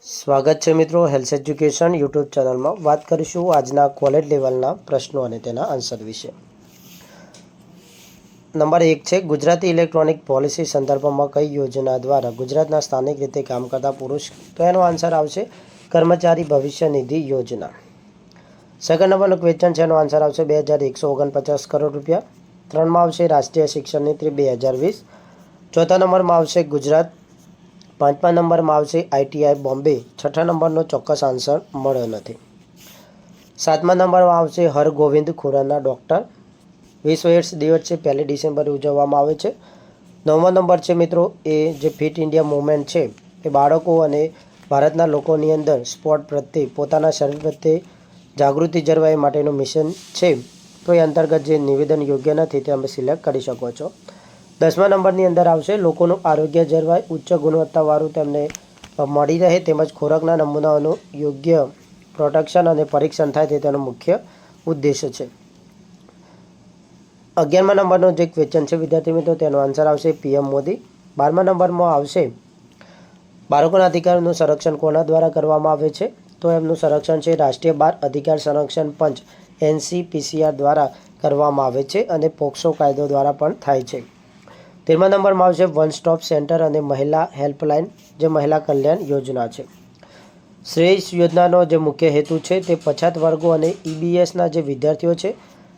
સ્વાગત છે મિત્રો હેલ્થ એજ્યુકેશન યુટ્યુબ ચેનલમાં. વાત કરીશું આજના કોલેજ લેવલના પ્રશ્નો અને તેના આન્સર વિશે. નંબર 1 છે, ગુજરાતી ઇલેક્ટ્રોનિક પોલિસી સંદર્ભમાં કઈ યોજના દ્વારા ગુજરાતના સ્થાનિક રીતે કામ કરતા પુરુષ? તો એનો આન્સર આવશે કર્મચારી ભવિષ્ય નિધિ યોજના. સેકન્ડ નંબરનો ક્વેશ્ચન છે, એનો આન્સર આવશે 2149 કરોડ રૂપિયા. 3માં આવશે રાષ્ટ્રીય શિક્ષણ નીતિ 2020. ચોથા નંબરમાં આવશે ગુજરાત. 5મા નંબરમાં આવશે ITI બોમ્બે. 6ઠા નંબરનો ચોક્કસ આન્સર મળ્યો નથી. 7મા નંબરમાં આવશે હરગોવિંદ ખુરાના ડૉક્ટર. વિશ્વ એડ્સ દિવસ છે 1 ડિસેમ્બરે ઉજવવામાં આવે છે. 9મો નંબર છે મિત્રો, એ જે ફિટ ઇન્ડિયા મુવમેન્ટ છે એ બાળકો અને ભારતના લોકોની અંદર સ્પોર્ટ પ્રત્યે, પોતાના શરીર પ્રત્યે જાગૃતિ જળવાય માટેનું મિશન છે. તો એ અંતર્ગત જે નિવેદન યોગ્ય નથી તે તમે સિલેક્ટ કરી શકો છો. 10મા નંબરની અંદર આવશે લોકોનું આરોગ્ય જળવાય, ઉચ્ચ ગુણવત્તાવાળું તેમને મળી રહે તેમજ ખોરાકના નમૂનાઓનું યોગ્ય પ્રોટેક્શન અને પરીક્ષણ થાય તે તેનો મુખ્ય ઉદ્દેશ્ય છે. 11મા નંબરનો જે ક્વેશ્ચન છે વિદ્યાર્થી મિત્રો, તેનો આન્સર આવશે PM મોદી. 12મા નંબરમાં આવશે બાળકોના અધિકારોનું સંરક્ષણ કોના દ્વારા કરવામાં આવે છે? તો એમનું સંરક્ષણ છે રાષ્ટ્રીય બાળ અધિકાર સંરક્ષણ પંચ NCPCR દ્વારા કરવામાં આવે છે અને પોક્સો કાયદો દ્વારા પણ થાય છે. 13મા નંબરમાં આવશે વન સ્ટોપ સેન્ટર અને મહિલા હેલ્પલાઇન, જે મહિલા કલ્યાણ યોજના છે. શ્રેયસ યોજનાનો જે મુખ્ય હેતુ છે તે પછાત વર્ગો અને EBSના જે વિદ્યાર્થીઓ છે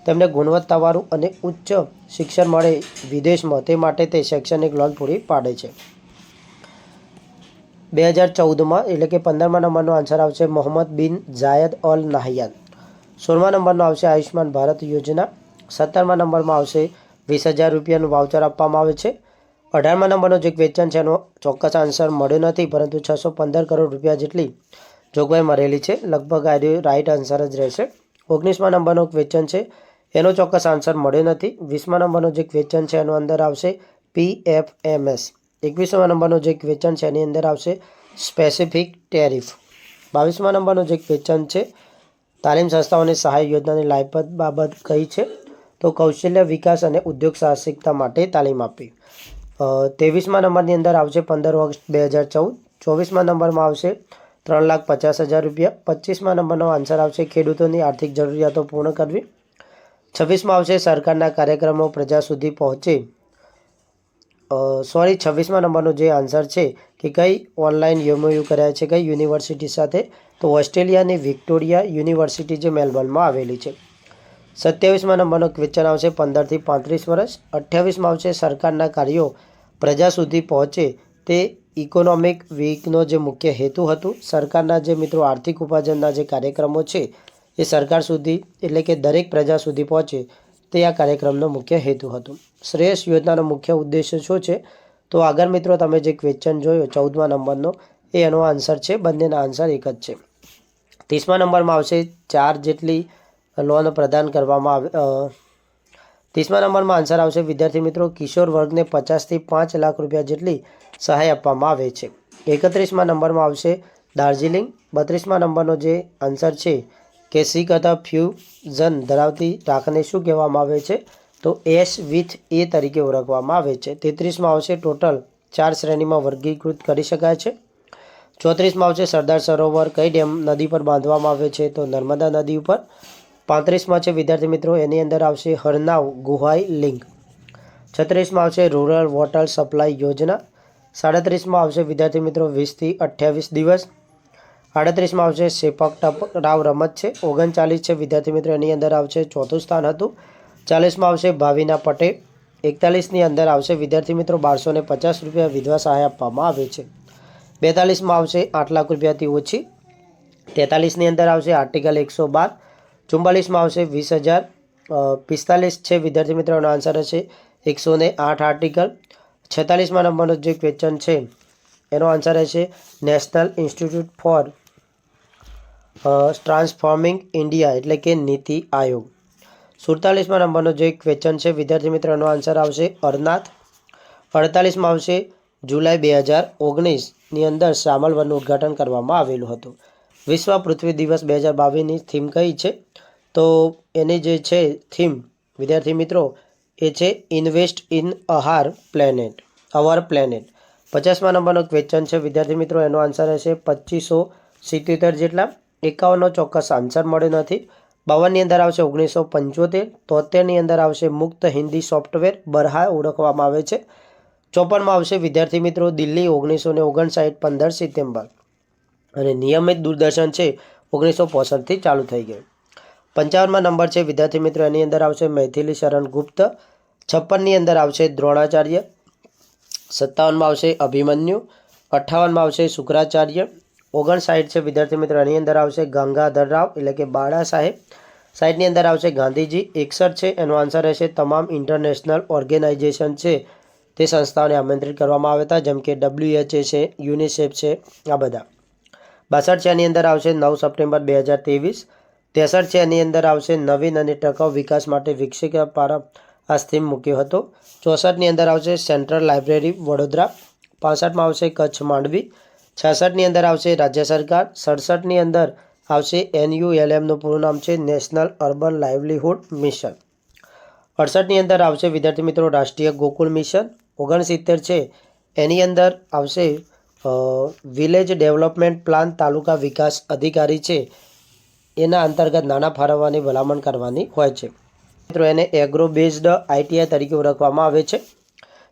તેમને ગુણવત્તાવાળું અને ઉચ્ચ શિક્ષણ મળે વિદેશમાં, તે માટે તે શૈક્ષણિક લોન પૂરી પાડે છે. 2014માં એટલે કે 15મા નંબરનો આન્સર આવશે મોહમ્મદ બિન ઝાયદ અલ નાહયાન. 16મા નંબરનો આવશે આયુષ્માન ભારત યોજના. 17મા નંબરમાં આવશે 20,000 રૂપિયાનું વાઉચર આપવામાં આવે છે. 18મા નંબરનો જે ક્વેશ્ચન છે એનો ચોક્કસ આન્સર મળ્યો નથી, પરંતુ 615 કરોડ રૂપિયા જેટલી જોગવાઈ મળેલી છે. લગભગ આ રાઇટ આન્સર જ રહેશે. 19મા નંબરનો ક્વેશ્ચન છે, એનો ચોક્કસ આન્સર મળ્યો નથી. 20મા નંબરનો જે ક્વેશ્ચન છે એનો અંદર આવશે PFMS. 21મા નંબરનો જે ક્વેશ્ચન છે એની અંદર આવશે સ્પેસિફિક ટેરિફ. 22મા નંબરનો જે ક્વેશ્ચન છે, તાલીમ સંસ્થાઓની સહાય યોજનાની લાયકાત બાબત કઈ છે? તો કૌશલ્ય વિકાસ અને ઉદ્યોગ સાહસિકતા માટે તાલીમ આપવી. 23મા નંબરની અંદર આવશે 15 ઓગસ્ટ 2014. 24મા નંબરમાં આવશે 3,50,000 રૂપિયા. 25મા નંબરનો આન્સર આવશે ખેડૂતોની આર્થિક જરૂરિયાતો પૂર્ણ કરવી. 26માં આવશે સરકારના કાર્યક્રમો પ્રજા સુધી પહોંચે. 26મા નંબરનો જે આન્સર છે કે કઈ ઓનલાઈન MOU કર્યા છે કઈ યુનિવર્સિટી સાથે? તો ઓસ્ટ્રેલિયાની વિક્ટોરિયા યુનિવર્સિટી જે મેલબર્નમાં આવેલી છે. 27મા નંબરનો ક્વેશ્ચન આવશે 15 થી 35 વર્ષ. 28માં આવશે સરકારના કાર્યો પ્રજા સુધી પહોંચે તે ઇકોનોમિક વીકનો જે મુખ્ય હેતુ હતું. સરકારના જે મિત્રો આર્થિક ઉપાર્જનના જે કાર્યક્રમો છે એ સરકાર સુધી એટલે કે દરેક પ્રજા સુધી પહોંચે તે આ કાર્યક્રમનો મુખ્ય હેતુ હતું. શ્રેયસ યોજનાનો મુખ્ય ઉદ્દેશ્ય શું છે? તો આગળ મિત્રો તમે જે ક્વેશ્ચન જોયો 14મા નંબરનો એનો આન્સર છે, બંનેના આન્સર એક જ છે. 30મા નંબરમાં આવશે 4 જેટલી લોન પ્રદાન કરવામાં આવે. 30મા નંબરમાં આન્સર આવશે વિદ્યાર્થી મિત્રો કિશોર વર્ગને 50 થી 5 લાખ રૂપિયા જેટલી સહાય આપવામાં આવે છે. 31મા નંબરમાં આવશે દાર્જિલિંગ. 32મા નંબરનો જે આન્સર છે કે શીખ અથવા ફ્યુઝન ધરાવતી રાખને શું કહેવામાં આવે છે? તો S with A તરીકે ઓળખવામાં આવે છે. 33માં આવશે ટોટલ 4 શ્રેણીમાં વર્ગીકૃત કરી શકાય છે. 34માં આવશે સરદાર સરોવર કઈ ડેમ નદી પર બાંધવામાં આવે છે? તો નર્મદા નદી ઉપર. 35માં છે વિદ્યાર્થી મિત્રો એની અંદર આવશે હરનાવ ગુહાઈ લિંક. 36માં આવશે રૂરલ વોટર સપ્લાય યોજના. 37માં આવશે વિદ્યાર્થી મિત્રો 20 થી 28 દિવસ. 38માં આવશે સેપક ટકરાવ રમત છે. 39 છે વિદ્યાર્થી મિત્રો એની અંદર આવશે ચોથું સ્થાન હતું. 40માં આવશે ભાવિના પટેલ. 41ની અંદર આવશે વિદ્યાર્થી મિત્રો 1250 રૂપિયા વિધવા સહાય આપવામાં આવે છે. 42માં આવશે 8 લાખ રૂપિયાથી ઓછી. 43ની અંદર આવશે આર્ટિકલ 112. 44માં આવશે 20,000. 45 છે વિદ્યાર્થી મિત્રોનો આન્સર હશે 108 આર્ટિકલ. 46મા નંબરનો જે ક્વેશ્ચન છે એનો આન્સર હશે national institute for transforming India એટલે કે નીતિ આયોગ. 47મા નંબરનો જે ક્વેશ્ચન છે વિદ્યાર્થી મિત્રોનો આન્સર આવશે અરનાથ. 48માં આવશે જુલાઈ 2019ની અંદર શ્યામલ વનનું ઉદ્ઘાટન કરવામાં આવેલું હતું. વિશ્વ પૃથ્વી દિવસ 2022ની થીમ કઈ છે? તો એની જે છે થીમ વિદ્યાર્થી મિત્રો એ છે ઇન્વેસ્ટ ઇન અવર પ્લેનેટ. 50મા નંબરનો ક્વેશ્ચન છે વિદ્યાર્થી મિત્રો, એનો આન્સર હશે 2577 જેટલા. 51નો ચોક્કસ આન્સર મળ્યો નથી. 52ની અંદર આવશે 1975. 73ની અંદર આવશે મુક્ત હિન્દી સોફ્ટવેર બરહા ઓળખવામાં આવે છે. 54માં આવશે વિદ્યાર્થી મિત્રો દિલ્હી 1959 15 સપ્ટેમ્બર. અને નિયમિત દૂરદર્શન છે 1965થી ચાલુ થઈ ગયું. 55મા નંબર છે વિદ્યાર્થી મિત્રો, એની અંદર આવશે મૈથિલી શરણ ગુપ્ત. 56ની અંદર આવશે દ્રોણાચાર્ય. 57માં આવશે અભિમન્યુ. 58માં આવશે શુક્રાચાર્ય. 59 છે વિદ્યાર્થી મિત્રો, એની અંદર આવશે ગંગાધર રાવ એટલે કે બાળા સાહેબ. 60ની અંદર આવશે ગાંધીજી. 61 છે એનો આન્સર રહેશે તમામ ઇન્ટરનેશનલ ઓર્ગેનાઇઝેશન છે તે સંસ્થાઓને આમંત્રિત કરવામાં આવ્યા હતા, જેમ કે WHO છે, યુનિસેફ છે, આ બધા. 62 છે એની અંદર આવશે 9 સપ્ટેમ્બર 2023. 63 છે એની અંદર આવશે નવીન અને ટકાઉ વિકાસ માટે વિકસિત પારા આ થીમ મૂક્યો હતો. 64ની અંદર આવશે સેન્ટ્રલ લાઇબ્રેરી વડોદરા. 65માં આવશે કચ્છ માંડવી. 66ની અંદર આવશે રાજ્ય સરકાર. 67ની અંદર આવશે NULMનું પૂરું નામ છે નેશનલ અર્બન લાઇવલીહુડ મિશન. 68ની અંદર આવશે વિદ્યાર્થી મિત્રો રાષ્ટ્રીય ગોકુળ મિશન. 69 છે એની અંદર આવશે વિલેજ ડેવલપમેન્ટ પ્લાન તાલુકા વિકાસ અધિકારી છે એના અંતર્ગત નાણાં ફાળવવાની ભલામણ કરવાની હોય છે. મિત્રો એને એગ્રો બેઝડ ITI તરીકે ઓળખવામાં આવે છે.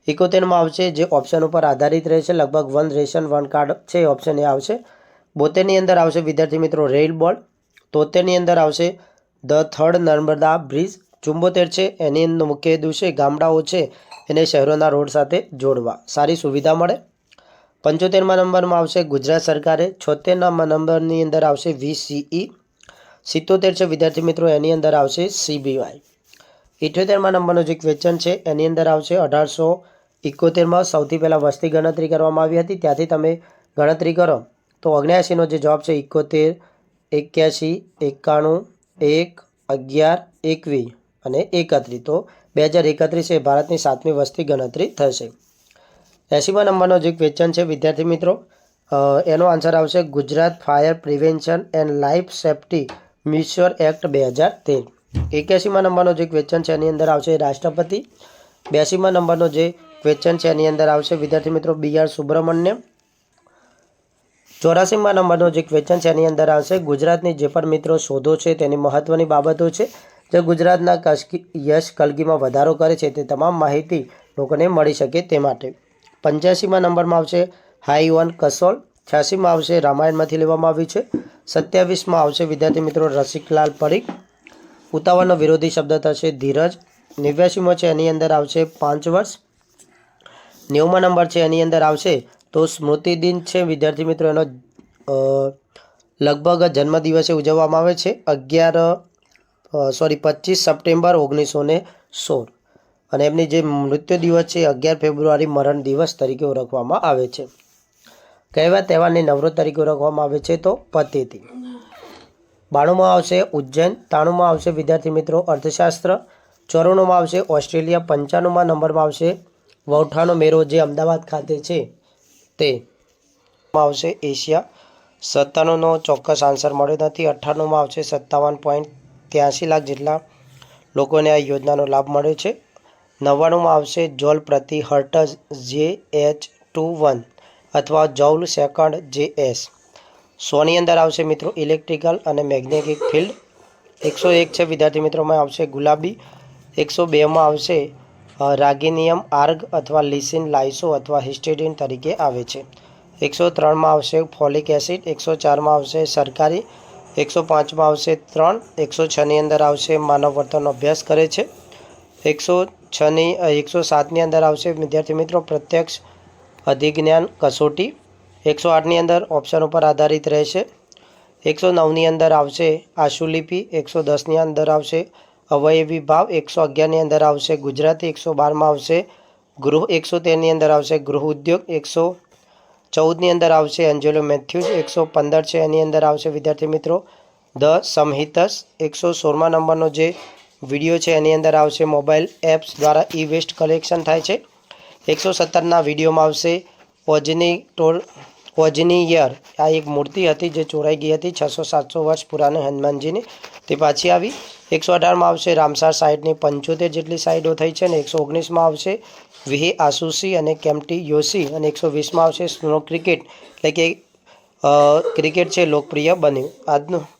71માં આવશે જે ઓપ્શન ઉપર આધારિત રહેશે, લગભગ 1 રેશન 1 કાર્ડ છે, ઓપ્શન એ આવશે. 72ની અંદર આવશે વિદ્યાર્થી મિત્રો રેલ બોર્ડ. 73ની અંદર આવશે ધ થર્ડ નર્મદા બ્રિજ. 74 છે એની મુખ્ય હેતુ છે ગામડાઓ છે એને શહેરોના રોડ સાથે જોડવા, સારી સુવિધા મળે. 75મા નંબરમાં આવશે ગુજરાત સરકારે. 76મા નંબરની અંદર આવશે VCE. 77 છે વિદ્યાર્થી મિત્રો, એની અંદર આવશે CBY. 78મા નંબરનો જે ક્વેશ્ચન છે એની અંદર આવશે 1871માં સૌથી પહેલાં વસ્તી ગણતરી કરવામાં આવી હતી, ત્યાંથી તમે ગણતરી કરો તો 79નો જે જવાબ છે 71, 81, 91, 1, 11, 21 અને 31. તો 2031 એ ભારતની 7મી વસ્તી ગણતરી થશે. 80મા નંબરનો જે ક્વેશ્ચન છે વિદ્યાર્થી મિત્રો, એનો આન્સર આવશે Gujarat fire prevention and life safety mutual act 2013. 81મા નંબરનો જે ક્વેશ્ચન છે એની અંદર આવશે રાષ્ટ્રપતિ. 82મા નંબરનો જે ક્વેશ્ચન છે એની અંદર આવશે વિદ્યાર્થી મિત્રો BR સુબ્રમણ્યમ. 84મા નંબરનો જે ક્વેશ્ચન છે એની અંદર આવશે ગુજરાતની જે પણ મિત્રો શોધો છે તેની મહત્ત્વની બાબતો છે જે ગુજરાતના યશ કલગીમાં વધારો કરે છે તે તમામ માહિતી લોકોને મળી શકે તે માટે. 85મા નંબરમાં આવશે હાઈ ઓન કસોલ. 86માં આવશે રામાયણમાંથી લેવામાં આવ્યું છે. 27માં આવશે વિદ્યાર્થી મિત્રો રસિકલાલ પરીખ. ઉતાવળનો વિરોધી શબ્દ થશે ધીરજ. 89મો છે એની અંદર આવશે 5 વર્ષ. 90મા નંબર છે એની અંદર આવશે તો સ્મૃતિ દિન છે વિદ્યાર્થી મિત્રો, એનો લગભગ જન્મદિવસે ઉજવવામાં આવે છે 25 સપ્ટેમ્બર 1916. અને એમની જે મૃત્યુ દિવસ છે 11 ફેબ્રુઆરી મરણ દિવસ તરીકે ઓળખવામાં આવે છે. કહેવા તહેવારની નવરોત તરીકે ઓળખવામાં આવે છે તો પતેતી. 92માં આવશે ઉજ્જૈન. 93માં આવશે વિદ્યાર્થી મિત્રો અર્થશાસ્ત્ર. 94માં આવશે ઓસ્ટ્રેલિયા. 95મા નંબરમાં આવશે વૌઠાનો મેળો જે અમદાવાદ ખાતે છે તે આવશે એશિયા. 97નો ચોક્કસ આન્સર મળ્યો નથી. 98માં આવશે 57.83 લાખ જેટલા લોકોને આ યોજનાનો લાભ મળ્યો છે. 99માં આવશે જોલ પ્રતિ હર્ટઝ JH21 અથવા જૌલ સેકન્ડ JS. 100ની અંદર આવશે મિત્રો ઇલેક્ટ્રિકલ અને મેગ્નેટિક ફિલ્ડ. 101 છે વિદ્યાર્થી મિત્રોમાં આવશે ગુલાબી. 102માં આવશે રાગિનિયમ આર્ગ અથવા લિસિન લાઇસો અથવા હિસ્ટેડિન તરીકે આવે છે. 103માં આવશે ફોલિક એસિડ. 104માં આવશે સરકારી. 105માં આવશે 3. 106ની અંદર આવશે માનવ વર્તનનો અભ્યાસ કરે છે. 107ની અંદર આવશે વિદ્યાર્થી મિત્રો પ્રત્યક્ષ અધિજ્ઞાન કસોટી. 108ની અંદર ઓપ્શન ઉપર આધારિત રહેશે. 109ની અંદર આવશે આશુલિપિ. 110ની અંદર આવશે અવયવી ભાવ. 111ની અંદર આવશે ગુજરાતી. 112માં આવશે ગૃહ. 113ની અંદર આવશે ગૃહ ઉદ્યોગ. 114ની અંદર આવશે એન્જેલો મેથ્યુઝ. 115 છે એની અંદર આવશે વિદ્યાર્થી મિત્રો ધ સમહિતસ. 116મા નંબરનો જે વિડીયો છે એની અંદર આવશે મોબાઈલ એપ્સ દ્વારા ઈ વેસ્ટ કલેક્શન થાય છે. 117ના વિડીયોમાં આવશે ઓજનીયર. આ એક મૂર્તિ હતી જે ચોરાઈ ગઈ હતી 600-700 વર્ષ પુરાની હનુમાનજીની, તે પાછી આવી. 118માં આવશે રામસાર સાઇટની 75 જેટલી સાઇટો થઈ છે. અને 119માં આવશે વિહી આસુસી અને કેમ્પ્ટી યોસી અને 120માં આવશે સ્નો ક્રિકેટ એટલે કે ક્રિકેટ છે લોકપ્રિય બન્યું. આજનું